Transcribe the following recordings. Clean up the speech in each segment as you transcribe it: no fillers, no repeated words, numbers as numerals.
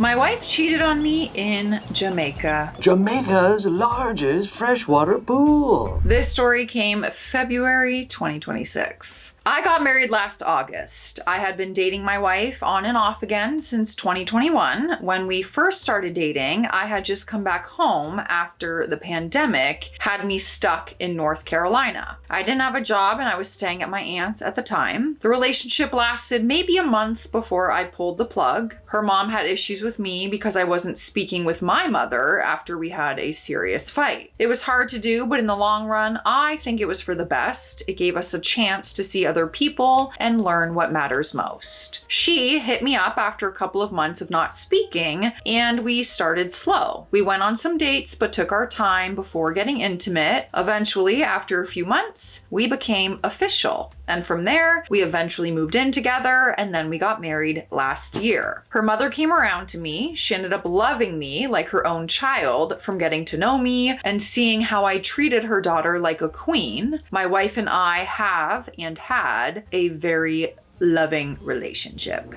My wife cheated on me in Jamaica. Jamaica's largest freshwater pool. This story came February 2026. I got married last August. I had been dating my wife on and off again since 2021. When we first started dating, I had just come back home after the pandemic had me stuck in North Carolina. I didn't have a job and I was staying at my aunt's at the time. The relationship lasted maybe a month before I pulled the plug. Her mom had issues with me because I wasn't speaking with my mother after we had a serious fight. It was hard to do, but in the long run, I think it was for the best. It gave us a chance to see other people and learn what matters most. She hit me up after a couple of months of not speaking, and we started slow. We went on some dates, but took our time before getting intimate. Eventually, after a few months, we became official. And from there, we eventually moved in together, and then we got married last year. Her mother came around to me. She ended up loving me like her own child from getting to know me and seeing how I treated her daughter like a queen. My wife and I have and had a very loving relationship.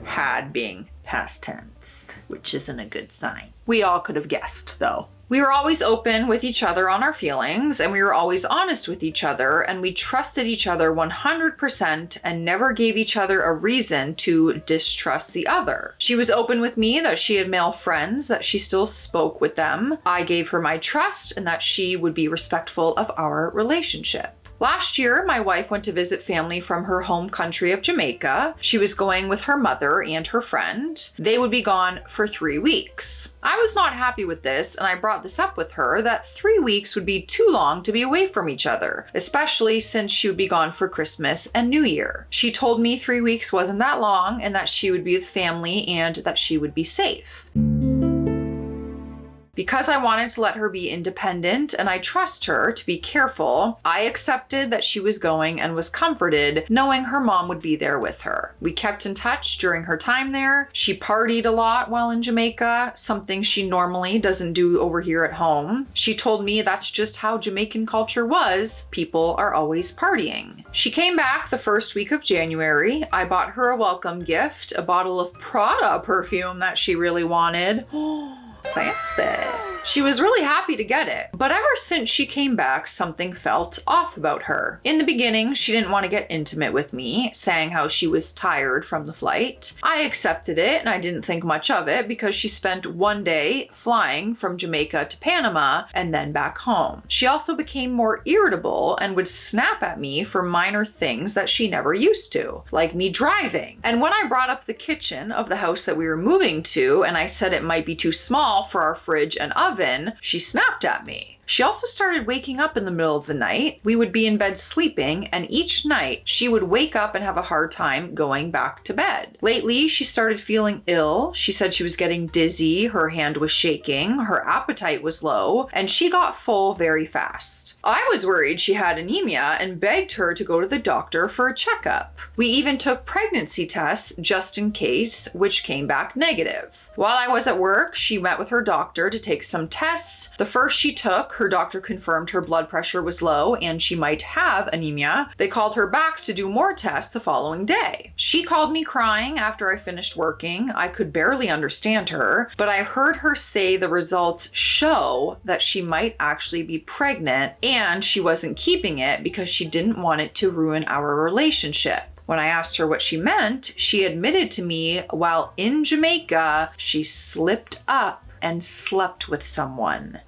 Had being past tense, which isn't a good sign. We all could have guessed, though. We were always open with each other on our feelings, and we were always honest with each other, and we trusted each other 100% and never gave each other a reason to distrust the other. She was open with me that she had male friends, that she still spoke with them. I gave her my trust and that she would be respectful of our relationship. Last year, my wife went to visit family from her home country of Jamaica. She was going with her mother and her friend. They would be gone for 3 weeks. I was not happy with this, and I brought this up with her that 3 weeks would be too long to be away from each other, especially since she would be gone for Christmas and New Year. She told me 3 weeks wasn't that long and that she would be with family and that she would be safe. Because I wanted to let her be independent and I trust her to be careful, I accepted that she was going and was comforted knowing her mom would be there with her. We kept in touch during her time there. She partied a lot while in Jamaica, something she normally doesn't do over here at home. She told me that's just how Jamaican culture was. People are always partying. She came back the first week of January. I bought her a welcome gift, a bottle of Prada perfume that she really wanted. Fancy. She was really happy to get it, but ever since she came back, something felt off about her. In the beginning, she didn't want to get intimate with me, saying how she was tired from the flight. I accepted it and I didn't think much of it because she spent one day flying from Jamaica to Panama and then back home. She also became more irritable and would snap at me for minor things that she never used to, like me driving. And when I brought up the kitchen of the house that we were moving to and I said it might be too small for our fridge and oven, she snapped at me. She also started waking up in the middle of the night. We would be in bed sleeping, and each night she would wake up and have a hard time going back to bed. Lately, she started feeling ill. She said she was getting dizzy, her hand was shaking, her appetite was low, and she got full very fast. I was worried she had anemia and begged her to go to the doctor for a checkup. We even took pregnancy tests just in case, which came back negative. While I was at work, she met with her doctor to take some tests. The first she took, her doctor confirmed her blood pressure was low and she might have anemia. They called her back to do more tests the following day. She called me crying after I finished working. I could barely understand her, but I heard her say the results show that she might actually be pregnant and she wasn't keeping it because she didn't want it to ruin our relationship. When I asked her what she meant, she admitted to me while in Jamaica, she slipped up and slept with someone.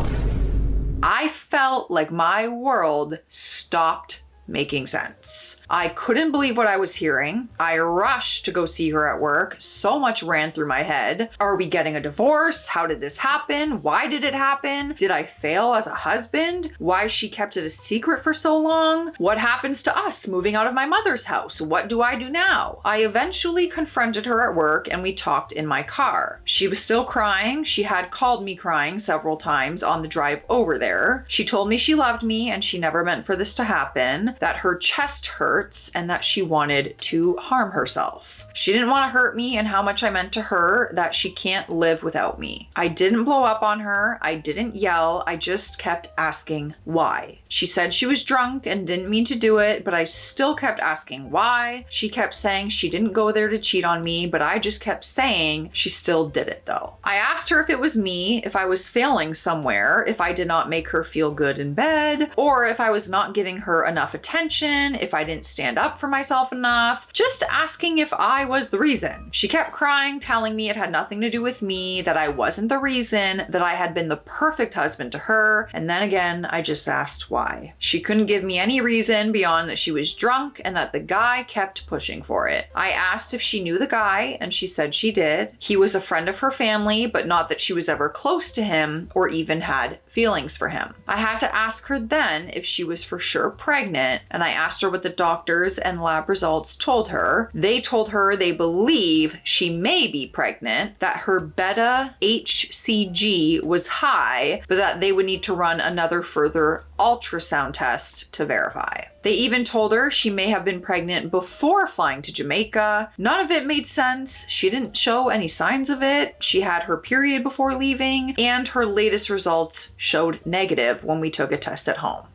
I felt like my world stopped making sense. I couldn't believe what I was hearing. I rushed to go see her at work. So much ran through my head. Are we getting a divorce? How did this happen? Why did it happen? Did I fail as a husband? Why she kept it a secret for so long? What happens to us moving out of my mother's house? What do I do now? I eventually confronted her at work and we talked in my car. She was still crying. She had called me crying several times on the drive over there. She told me she loved me and she never meant for this to happen. that her chest hurts and that she wanted to harm herself. She didn't want to hurt me and how much I meant to her, that she can't live without me. I didn't blow up on her. I didn't yell. I just kept asking why. She said she was drunk and didn't mean to do it, but I still kept asking why. She kept saying she didn't go there to cheat on me, but I just kept saying she still did it though. I asked her if it was me, if I was failing somewhere, if I did not make her feel good in bed, or if I was not giving her enough attention, if I didn't stand up for myself enough, just asking if I was the reason. She kept crying, telling me it had nothing to do with me, that I wasn't the reason, that I had been the perfect husband to her, and then again, I just asked why. She couldn't give me any reason beyond that she was drunk and that the guy kept pushing for it. I asked if she knew the guy, and she said she did. He was a friend of her family, but not that she was ever close to him or even had feelings for him. I had to ask her then if she was for sure pregnant, and I asked her what the doctors and lab results told her. They told her they believe she may be pregnant, that her beta HCG was high, but that they would need to run another further ultrasound test to verify. They even told her she may have been pregnant before flying to Jamaica. None of it made sense. She didn't show any signs of it. She had her period before leaving, and her latest results showed negative when we took a test at home.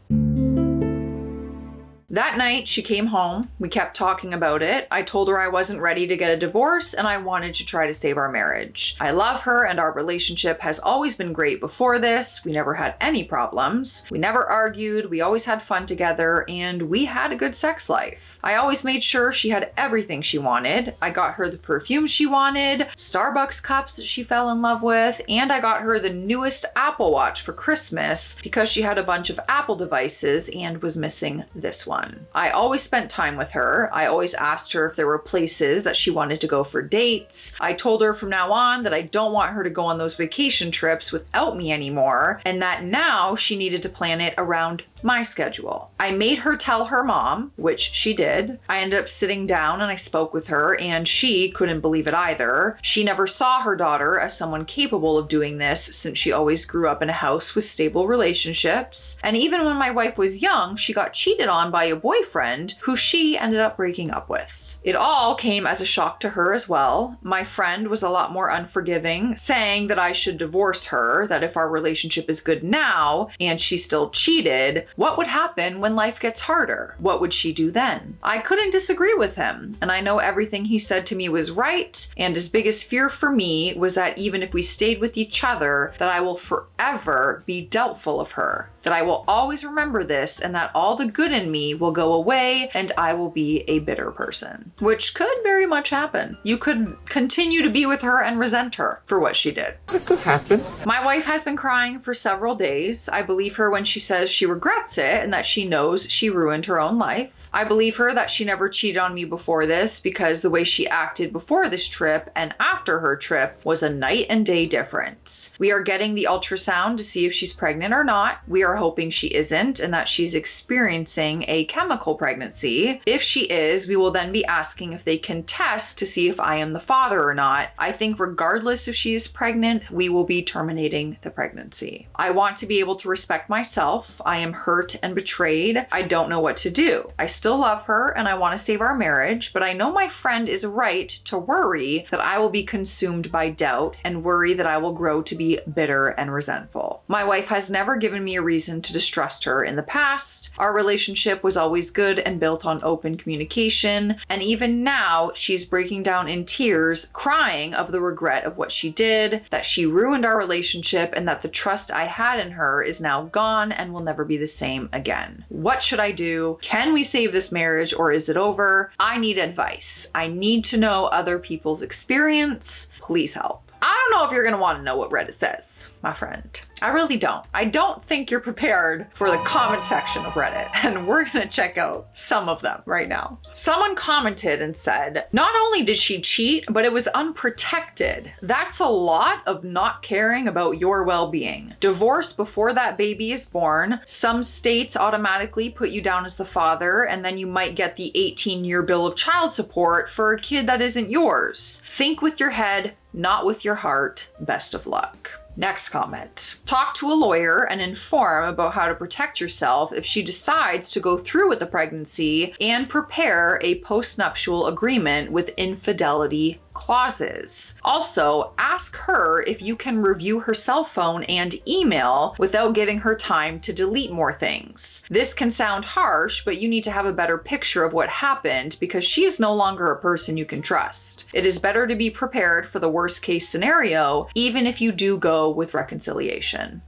That night, she came home. We kept talking about it. I told her I wasn't ready to get a divorce and I wanted to try to save our marriage. I love her and our relationship has always been great before this. We never had any problems. We never argued. We always had fun together and we had a good sex life. I always made sure she had everything she wanted. I got her the perfume she wanted, Starbucks cups that she fell in love with, and I got her the newest Apple Watch for Christmas because she had a bunch of Apple devices and was missing this one. I always spent time with her. I always asked her if there were places that she wanted to go for dates. I told her from now on that I don't want her to go on those vacation trips without me anymore, and that now she needed to plan it around my schedule. I made her tell her mom, which she did. I ended up sitting down and I spoke with her, and she couldn't believe it either. She never saw her daughter as someone capable of doing this since she always grew up in a house with stable relationships. And even when my wife was young, she got cheated on by a boyfriend who she ended up breaking up with. It all came as a shock to her as well. My friend was a lot more unforgiving, saying that I should divorce her, that if our relationship is good now and she still cheated, what would happen when life gets harder? What would she do then? I couldn't disagree with him, and I know everything he said to me was right, and his biggest fear for me was that even if we stayed with each other, that I will forever be doubtful of her, that I will always remember this, and that all the good in me will go away and I will be a bitter person. Which could very much happen. You could continue to be with her and resent her for what she did. It could happen. My wife has been crying for several days. I believe her when she says she regrets it and that she knows she ruined her own life. I believe her that she never cheated on me before this because the way she acted before this trip and after her trip was a night and day difference. We are getting the ultrasound to see if she's pregnant or not. We are hoping she isn't and that she's experiencing a chemical pregnancy. If she is, we will then be asking if they can test to see if I am the father or not. I think regardless if she is pregnant, we will be terminating the pregnancy. I want to be able to respect myself. I am hurt and betrayed. I don't know what to do. I still love her and I want to save our marriage, but I know my friend is right to worry that I will be consumed by doubt and worry that I will grow to be bitter and resentful. My wife has never given me a reason to distrust her in the past. Our relationship was always good and built on open communication, and even now, she's breaking down in tears, crying of the regret of what she did, that she ruined our relationship, and that the trust I had in her is now gone and will never be the same again. What should I do? Can we save this marriage or is it over? I need advice. I need to know other people's experience. Please help. I don't know if you're going to want to know what Reddit says, my friend. I really don't. I don't think you're prepared for the comment section of Reddit, and we're going to check out some of them right now. Someone commented and said, not only did she cheat, but it was unprotected. That's a lot of not caring about your well-being. Divorce before that baby is born. Some states automatically put you down as the father, and then you might get the 18-year bill of child support for a kid that isn't yours. Think with your head, not with your heart. Best of luck. Next comment. Talk to a lawyer and inform about how to protect yourself if she decides to go through with the pregnancy, and prepare a postnuptial agreement with infidelity clauses. Also, ask her if you can review her cell phone and email without giving her time to delete more things. This can sound harsh, but you need to have a better picture of what happened because she is no longer a person you can trust. It is better to be prepared for the worst case scenario, even if you do go with reconciliation.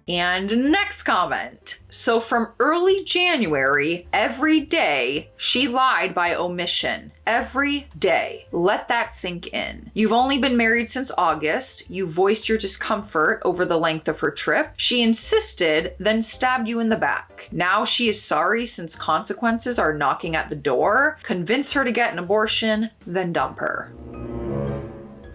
And next comment. So from early January, every day, she lied by omission. Every day. Let that sink in. You've only been married since August. You voiced your discomfort over the length of her trip. She insisted, then stabbed you in the back. Now she is sorry since consequences are knocking at the door. Convince her to get an abortion, then dump her.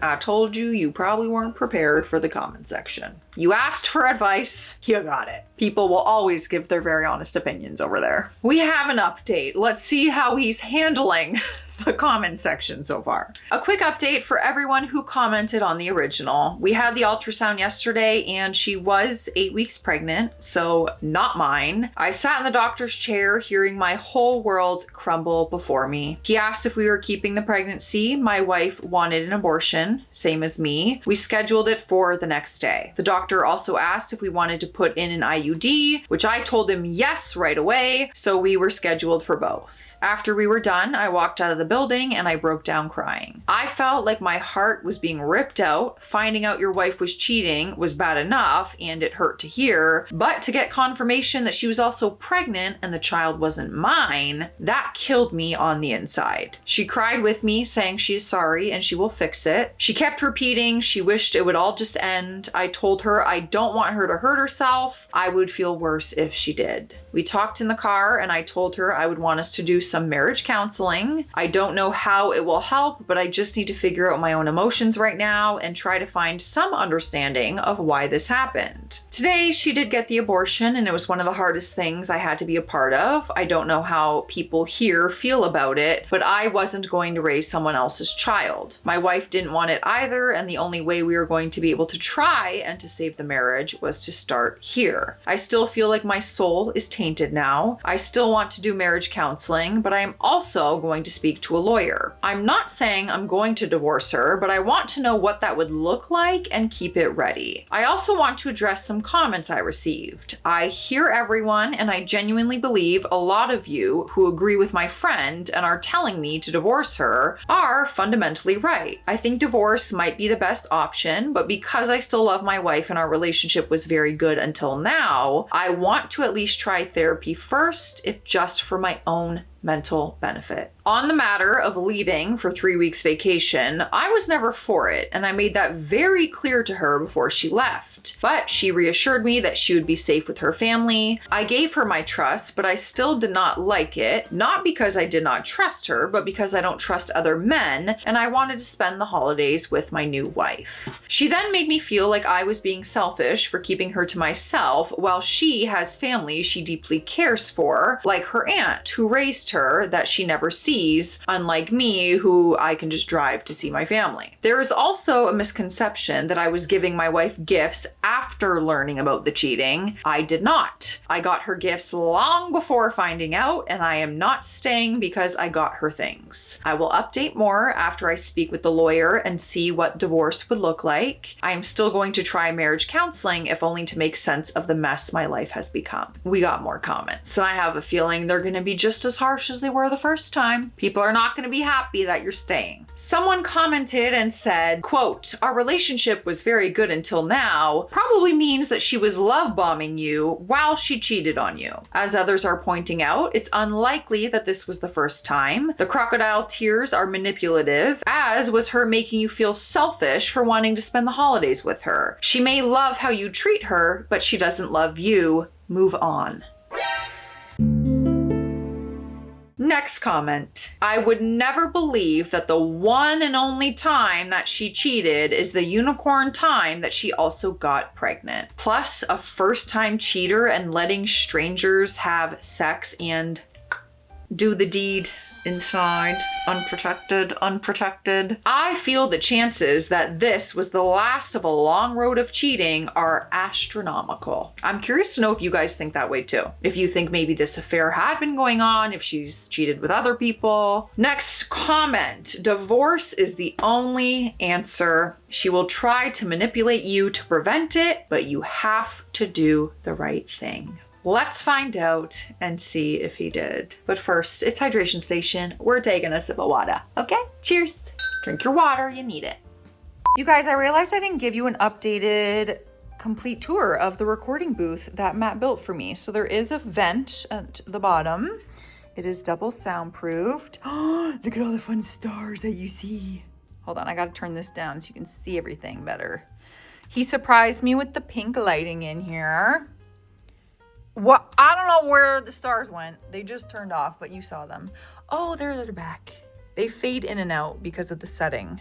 I told you, you probably weren't prepared for the comment section. You asked for advice, you got it. People will always give their very honest opinions over there. We have an update. Let's see how he's handling the comment section so far. A quick update for everyone who commented on the original. We had the ultrasound yesterday and she was 8 weeks pregnant, so not mine. I sat in the doctor's chair hearing my whole world crumble before me. He asked if we were keeping the pregnancy. My wife wanted an abortion, same as me. We scheduled it for the next day. The doctor also asked if we wanted to put in an IUD, which I told him yes right away, so we were scheduled for both. After we were done, I walked out of the building and I broke down crying. I felt like my heart was being ripped out. Finding out your wife was cheating was bad enough and it hurt to hear, but to get confirmation that she was also pregnant and the child wasn't mine, that killed me on the inside. She cried with me, saying she is sorry and she will fix it. She kept repeating she wished it would all just end. I told her I don't want her to hurt herself. I would feel worse if she did. We talked in the car and I told her I would want us to do some marriage counseling. I don't know how it will help, but I just need to figure out my own emotions right now and try to find some understanding of why this happened. Today, she did get the abortion and it was one of the hardest things I had to be a part of. I don't know how people here feel about it, but I wasn't going to raise someone else's child. My wife didn't want it either, and the only way we were going to be able to try and to save the marriage was to start here. I still feel like my soul is tainted now. I still want to do marriage counseling, but I am also going to speak to a lawyer. I'm not saying I'm going to divorce her, but I want to know what that would look like and keep it ready. I also want to address some comments I received. I hear everyone, and I genuinely believe a lot of you who agree with my friend and are telling me to divorce her are fundamentally right. I think divorce might be the best option, but because I still love my wife and our relationship was very good until now, I want to at least try therapy first, if just for my own mental benefit. On the matter of leaving for 3 weeks vacation, I was never for it, and I made that very clear to her before she left. But she reassured me that she would be safe with her family. I gave her my trust, but I still did not like it, not because I did not trust her, but because I don't trust other men, and I wanted to spend the holidays with my new wife. She then made me feel like I was being selfish for keeping her to myself, while she has family she deeply cares for, like her aunt, who raised her, that she never sees, unlike me, who I can just drive to see my family. There is also a misconception that I was giving my wife gifts after learning about the cheating. I did not. I got her gifts long before finding out, and I am not staying because I got her things. I will update more after I speak with the lawyer and see what divorce would look like. I am still going to try marriage counseling, if only to make sense of the mess my life has become. We got more comments, and I have a feeling they're going to be just as harsh as they were the first time. People are not going to be happy that you're staying. Someone commented and said, quote, "Our relationship was very good until now," probably means that she was love bombing you while she cheated on you. As others are pointing out, it's unlikely that this was the first time. The crocodile tears are manipulative, as was her making you feel selfish for wanting to spend the holidays with her. She may love how you treat her, but she doesn't love you. Move on. Next comment. I would never believe that the one and only time that she cheated is the unicorn time that she also got pregnant. Plus, a first-time cheater and letting strangers have sex and do the deed. inside, unprotected. I feel the chances that this was the last of a long road of cheating are astronomical. I'm curious to know if you guys think that way too. If you think maybe this affair had been going on, if she's cheated with other people. Next comment, divorce is the only answer. She will try to manipulate you to prevent it, but you have to do the right thing. Let's find out and see if he did. But first, it's hydration station. We're taking a sip of water, okay? Cheers. Drink your water, you need it. You guys, I realized I didn't give you an updated complete tour of the recording booth that Matt built for me. So there is a vent at the bottom. It is double soundproofed. Oh, look at all the fun stars that you see. Hold on, I gotta turn this down so you can see everything better. He surprised me with the pink lighting in here. What? I don't know where the stars went. They just turned off, but you saw them. Oh, there they're back. They fade in and out because of the setting.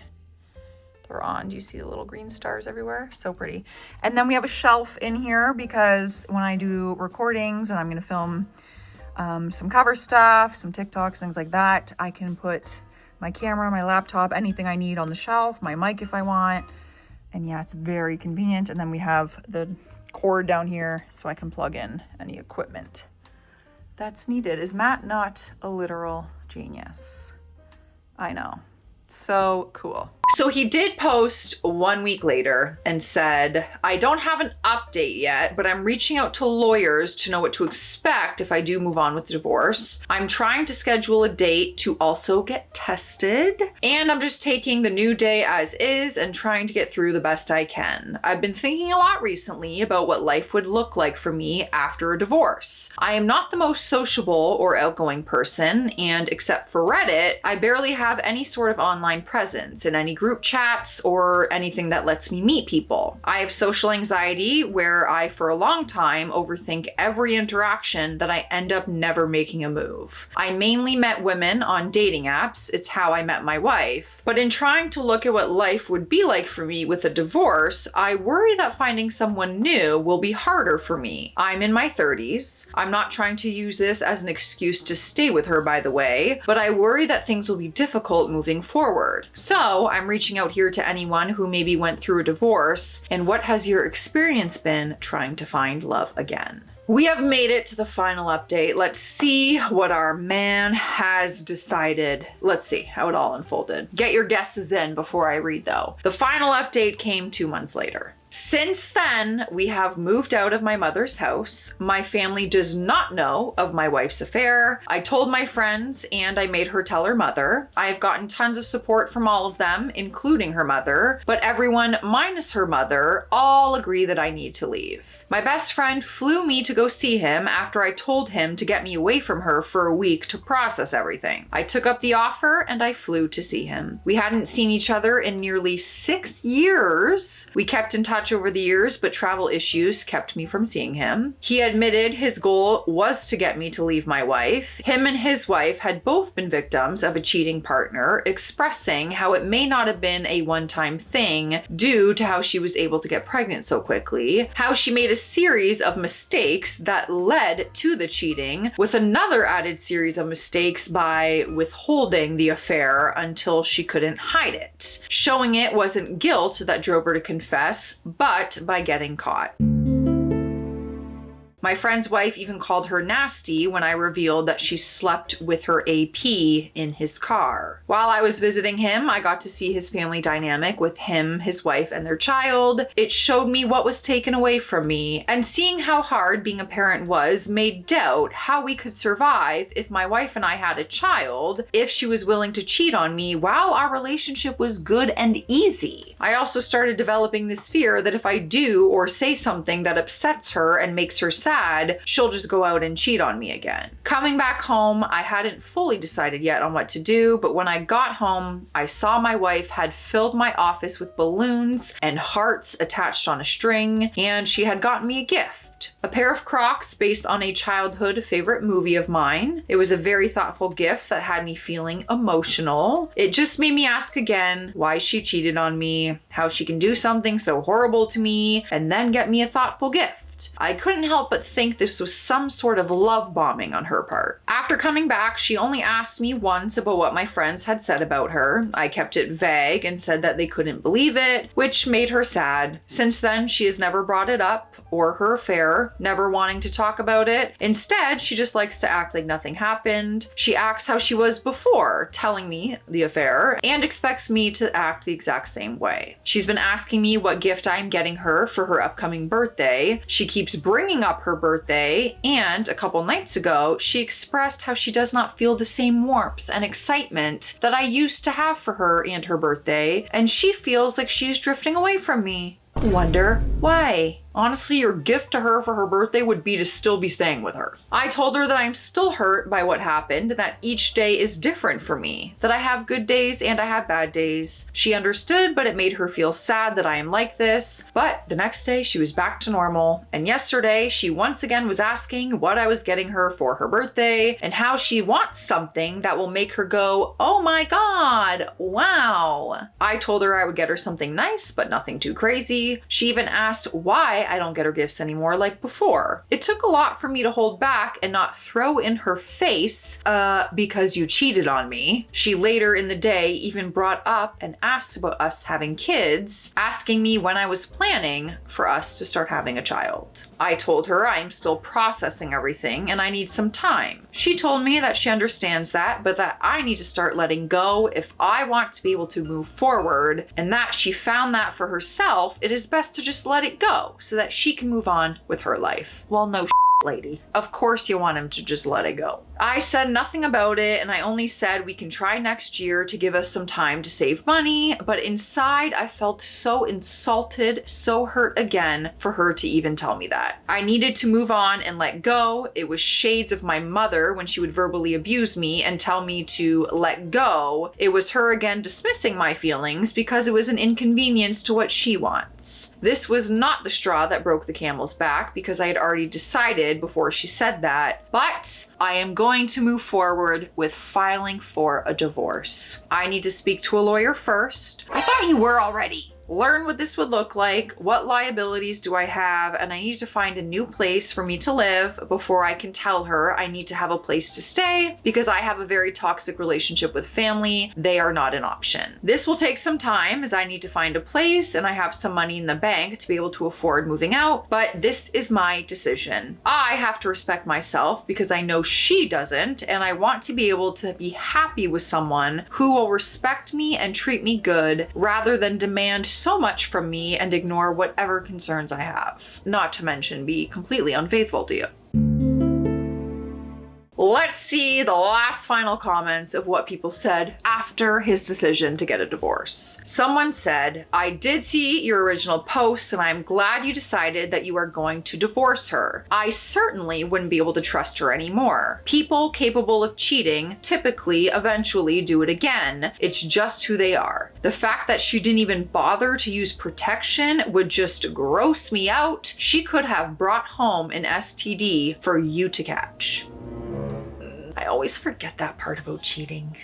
They're on. Do you see the little green stars everywhere? So pretty. And then we have a shelf in here because when I do recordings and I'm going to film some cover stuff, some TikToks, things like that, I can put my camera, my laptop, anything I need on the shelf, my mic if I want. And yeah, it's very convenient. And then we have the cord down here so I can plug in any equipment that's needed. Is Matt not a literal genius? I know. So cool. So he did post 1 week later and said, I don't have an update yet, but I'm reaching out to lawyers to know what to expect if I do move on with the divorce. I'm trying to schedule a date to also get tested. And I'm just taking the new day as is and trying to get through the best I can. I've been thinking a lot recently about what life would look like for me after a divorce. I am not the most sociable or outgoing person, and except for Reddit, I barely have any sort of online presence in any group chats or anything that lets me meet people. I have social anxiety where I, for a long time, overthink every interaction that I end up never making a move. I mainly met women on dating apps. It's how I met my wife. But in trying to look at what life would be like for me with a divorce, I worry that finding someone new will be harder for me. I'm in my 30s. I'm not trying to use this as an excuse to stay with her, by the way, but I worry that things will be difficult moving forward. So I'm reaching out here to anyone who maybe went through a divorce, and what has your experience been trying to find love again? We have made it to the final update. Let's see what our man has decided. Let's see how it all unfolded. Get your guesses in before I read though. The final update came 2 months later. Since then, we have moved out of my mother's house. My family does not know of my wife's affair. I told my friends and I made her tell her mother. I have gotten tons of support from all of them, including her mother, but everyone minus her mother all agree that I need to leave. My best friend flew me to go see him after I told him to get me away from her for a week to process everything. I took up the offer and I flew to see him. We hadn't seen each other in nearly 6 years. We kept in touch over the years, but travel issues kept me from seeing him. He admitted his goal was to get me to leave my wife. Him and his wife had both been victims of a cheating partner, expressing how it may not have been a one-time thing due to how she was able to get pregnant so quickly, how she made a series of mistakes that led to the cheating, with another added series of mistakes by withholding the affair until she couldn't hide it, showing it wasn't guilt that drove her to confess, but by getting caught. My friend's wife even called her nasty when I revealed that she slept with her AP in his car. While I was visiting him, I got to see his family dynamic with him, his wife, and their child. It showed me what was taken away from me, and seeing how hard being a parent was made doubt how we could survive if my wife and I had a child, if she was willing to cheat on me while our relationship was good and easy. I also started developing this fear that if I do or say something that upsets her and makes her sad, she'll just go out and cheat on me again. Coming back home, I hadn't fully decided yet on what to do, but when I got home, I saw my wife had filled my office with balloons and hearts attached on a string, and she had gotten me a gift. A pair of Crocs based on a childhood favorite movie of mine. It was a very thoughtful gift that had me feeling emotional. It just made me ask again why she cheated on me, how she can do something so horrible to me, and then get me a thoughtful gift. left. I couldn't help but think this was some sort of love bombing on her part. After coming back, she only asked me once about what my friends had said about her. I kept it vague and said that they couldn't believe it, which made her sad. Since then, she has never brought it up or her affair, never wanting to talk about it. Instead, she just likes to act like nothing happened. She acts how she was before telling me the affair and expects me to act the exact same way. She's been asking me what gift I'm getting her for her upcoming birthday. She keeps bringing up her birthday, and a couple nights ago, she expressed how she does not feel the same warmth and excitement that I used to have for her and her birthday, and she feels like she is drifting away from me. Wonder why? Honestly, your gift to her for her birthday would be to still be staying with her. I told her that I'm still hurt by what happened, that each day is different for me, that I have good days and I have bad days. She understood, but it made her feel sad that I am like this. But the next day she was back to normal. And yesterday she once again was asking what I was getting her for her birthday and how she wants something that will make her go, oh my God, wow. I told her I would get her something nice, but nothing too crazy. She even asked why I don't get her gifts anymore like before. It took a lot for me to hold back and not throw in her face, because you cheated on me. She later in the day even brought up and asked about us having kids, asking me when I was planning for us to start having a child. I told her I'm still processing everything and I need some time. She told me that she understands that, but that I need to start letting go if I want to be able to move forward, and that she found that for herself, it is best to just let it go so that she can move on with her life. Well, no lady. Of course you want him to just let it go. I said nothing about it, and I only said we can try next year to give us some time to save money, but inside I felt so insulted, so hurt again for her to even tell me that. I needed to move on and let go. It was shades of my mother when she would verbally abuse me and tell me to let go. It was her again dismissing my feelings because it was an inconvenience to what she wants. This was not the straw that broke the camel's back, because I had already decided before she said that, but I am going to move forward with filing for a divorce. I need to speak to a lawyer first. I thought you were already. Learn what this would look like, what liabilities do I have, and I need to find a new place for me to live before I can tell her I need to have a place to stay, because I have a very toxic relationship with family. They are not an option. This will take some time as I need to find a place and I have some money in the bank to be able to afford moving out, but this is my decision. I have to respect myself because I know she doesn't, and I want to be able to be happy with someone who will respect me and treat me good rather than demand so much from me and ignore whatever concerns I have. Not to mention be completely unfaithful to you. Let's see the last final comments of what people said after his decision to get a divorce. Someone said, I did see your original post and I'm glad you decided that you are going to divorce her. I certainly wouldn't be able to trust her anymore. People capable of cheating typically eventually do it again. It's just who they are. The fact that she didn't even bother to use protection would just gross me out. She could have brought home an STD for you to catch. I always forget that part about cheating.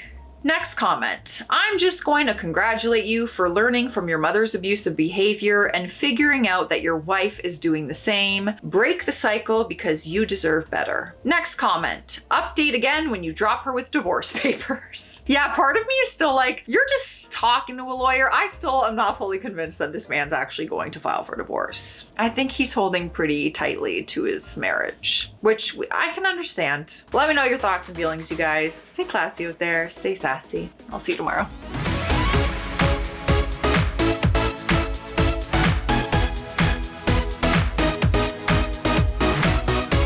Next comment. I'm just going to congratulate you for learning from your mother's abusive behavior and figuring out that your wife is doing the same. Break the cycle because you deserve better. Next comment. Update again when you drop her with divorce papers. Yeah, part of me is still like, you're just talking to a lawyer. I still am not fully convinced that this man's actually going to file for divorce. I think he's holding pretty tightly to his marriage, which I can understand. Let me know your thoughts and feelings, you guys. Stay classy out there. Stay sassy. I'll see you tomorrow.